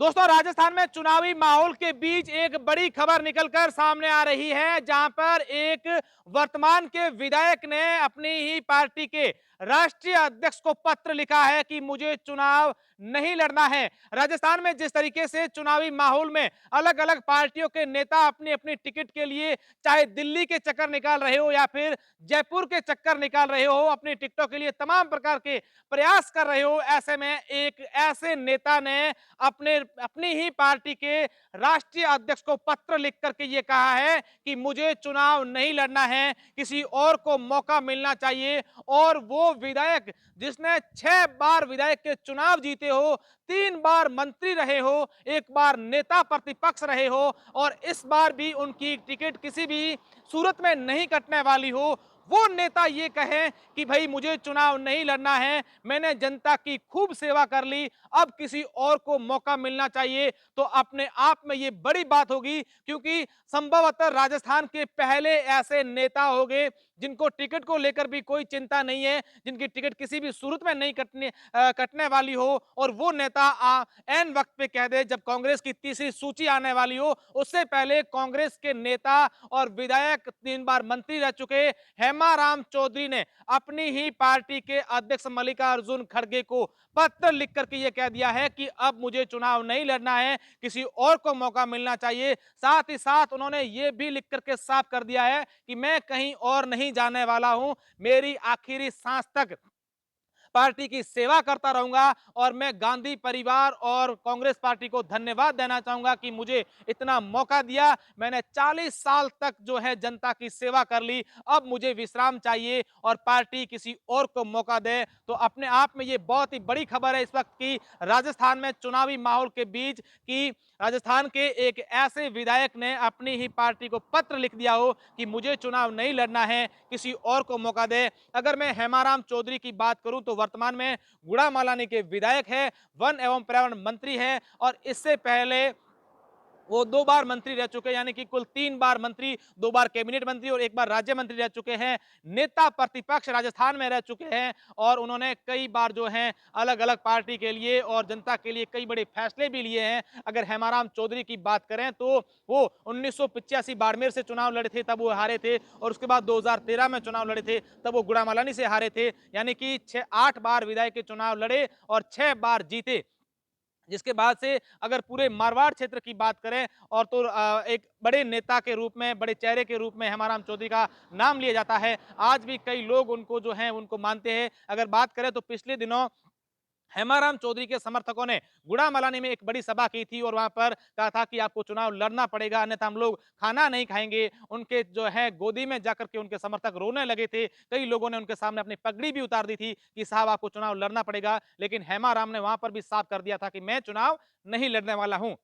दोस्तों, राजस्थान में चुनावी माहौल के बीच एक बड़ी खबर निकलकर सामने आ रही है, जहां पर एक वर्तमान के विधायक ने अपनी ही पार्टी के राष्ट्रीय अध्यक्ष को पत्र लिखा है कि मुझे चुनाव नहीं लड़ना है। राजस्थान में जिस तरीके से चुनावी माहौल में अलग अलग पार्टियों के नेता अपनी अपनी टिकट के लिए चाहे दिल्ली के चक्कर निकाल रहे हो या फिर जयपुर के चक्कर निकाल रहे हो, अपनी टिकटों के लिए तमाम प्रकार के प्रयास कर रहे हो, ऐसे में एक ऐसे नेता ने अपने अपनी ही पार्टी के राष्ट्रीय अध्यक्ष को पत्र लिख करके ये कहा है कि मुझे चुनाव नहीं लड़ना है, किसी और को मौका मिलना चाहिए। और वो विधायक जिसने 6 बार विधायक के चुनाव जीते हो, 3 बार मंत्री रहे हो, एक बार नेता प्रतिपक्ष रहे हो और इस बार भी उनकी टिकट किसी भी सूरत में नहीं कटने वाली हो, वो नेता ये कहे कि भाई मुझे चुनाव नहीं लड़ना है, मैंने जनता की खूब सेवा कर ली, अब किसी और को मौका मिलना चाहिए, तो अपने आप में ये बड़ी बात होगी, क्योंकि संभवतः राजस्थान के पहले ऐसे नेता होंगे जिनको टिकट को लेकर भी कोई चिंता नहीं है, जिनकी टिकट किसी भी सूरत में नहीं कटने वाली हो और वो नेता एन वक्त पे कह दे जब कांग्रेस की तीसरी सूची आने वाली हो, उससे पहले कांग्रेस के नेता और विधायक 3 बार मंत्री रह चुके हेमाराम चौधरी ने अपनी ही पार्टी के अध्यक्ष मल्लिकार्जुन खड़गे को पत्र लिख करके यह कह दिया है कि अब मुझे चुनाव नहीं लड़ना है, किसी और को मौका मिलना चाहिए। साथ ही साथ उन्होंने यह भी लिख करके साफ कर दिया है कि मैं कहीं और नहीं जाने वाला हूं, मेरी आखिरी सांस तक पार्टी की सेवा करता रहूंगा और मैं गांधी परिवार और कांग्रेस पार्टी को धन्यवाद देना चाहूंगा कि मुझे इतना मौका दिया। मैंने 40 साल तक जो है जनता की सेवा कर ली, अब मुझे विश्राम चाहिए और पार्टी किसी और को मौका दे। तो अपने आप में ये बहुत ही बड़ी खबर है इस वक्त की राजस्थान में चुनावी माहौल के बीच कि राजस्थान के एक ऐसे विधायक ने अपनी ही पार्टी को पत्र लिख दिया हो कि मुझे चुनाव नहीं लड़ना है, किसी और को मौका दे। अगर मैं हेमाराम चौधरी की बात करूं तो वर्तमान में गुड़ामालानी के विधायक है, वन एवं पर्यावरण मंत्री है और इससे पहले वो 2 बार मंत्री रह चुके हैं, यानी कि कुल 3 बार मंत्री, 2 बार कैबिनेट मंत्री और 1 बार राज्य मंत्री रह चुके हैं। नेता प्रतिपक्ष राजस्थान में रह चुके हैं और उन्होंने कई बार जो है अलग-अलग पार्टी के लिए और जनता के लिए कई बड़े फैसले भी लिए हैं। अगर हेमाराम चौधरी की बात करें तो वो 1985 बाड़मेर से चुनाव लड़े थे, तब वो हारे थे और उसके बाद 2013 में चुनाव लड़े थे, तब वो गुड़ामालानी से हारे थे। यानी कि 8 बार विधायक के चुनाव लड़े और 6 बार जीते। जिसके बाद से अगर पूरे मारवाड़ क्षेत्र की बात करें और तो एक बड़े नेता के रूप में, बड़े चेहरे के रूप में हेमाराम चौधरी का नाम लिया जाता है। आज भी कई लोग उनको जो हैं उनको मानते हैं। अगर बात करें तो पिछले दिनों हेमाराम चौधरी के समर्थकों ने गुड़ामालानी में एक बड़ी सभा की थी और वहां पर कहा था कि आपको चुनाव लड़ना पड़ेगा, अन्यथा हम लोग खाना नहीं खाएंगे। उनके जो है गोदी में जाकर के उनके समर्थक रोने लगे थे। कई लोगों ने उनके सामने अपनी पगड़ी भी उतार दी थी कि साहब आपको चुनाव लड़ना पड़ेगा, लेकिन हेमाराम ने वहां पर भी साफ कर दिया था कि मैं चुनाव नहीं लड़ने वाला हूं।